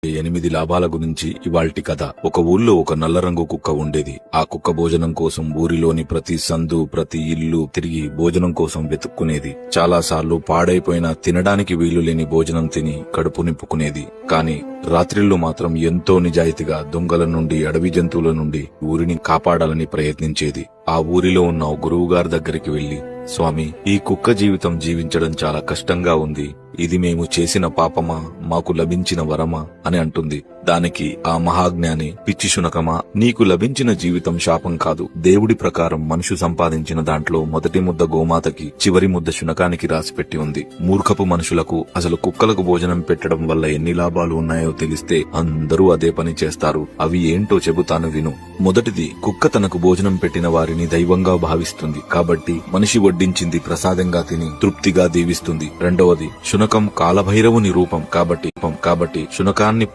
8 లాభాల గురించి ఇవాల్టి కథ. ఒక ఊళ్ళో ఒక నల్ల రంగు కుక్క ఉండేది. ఆ కుక్క భోజనం కోసం ఊరిలోని ప్రతి సందు, ప్రతి ఇల్లు తిరిగి భోజనం కోసం వెతుక్కునేది. చాలాసార్లు పాడైపోయిన, తినడానికి వీలు లేని భోజనం తిని కడుపు నింపుకునేది. కాని రాత్రిళ్ళు మాత్రం ఎంతో నిజాయితీగా దొంగల నుండి, అడవి జంతువుల నుండి ఊరిని కాపాడాలని ప్రయత్నించేది. ఆ ఊరిలో ఉన్న గురువుగారి దగ్గరికి వెళ్లి, స్వామి, ఈ కుక్క జీవితం జీవించడం చాలా కష్టంగా ఉంది. ఇది మేము చేసిన పాపమా, మాకు లభించిన వరమా అని అంటుంది. దానికి ఆ మహాజ్ఞాని, పిచ్చి శునకమా, నీకు లభించిన జీవితం శాపం కాదు. దేవుడి ప్రకారం మనుషు సంపాదించిన దాంట్లో మొదటి ముద్ద గోమాతకి, చివరి ముద్ద శునకానికి రాసిపెట్టి ఉంది. మూర్ఖపు మనుషులకు అసలు కుక్కలకు భోజనం పెట్టడం వల్ల ఎన్ని లాభాలు ఉన్నాయో తెలిస్తే అందరూ అదే పని చేస్తారు. అవి ఏంటో చెబుతాను విను. మొదటిది, కుక్క తనకు భోజనం పెట్టిన వారిని దైవంగా భావిస్తుంది కాబట్టి మనిషి వడ్డించింది ప్రసాదంగా తిని తృప్తిగా దీవిస్తుంది. రెండవది, శునకం కాలభైరవుని రూపం కాబట్టి శునకాన్ని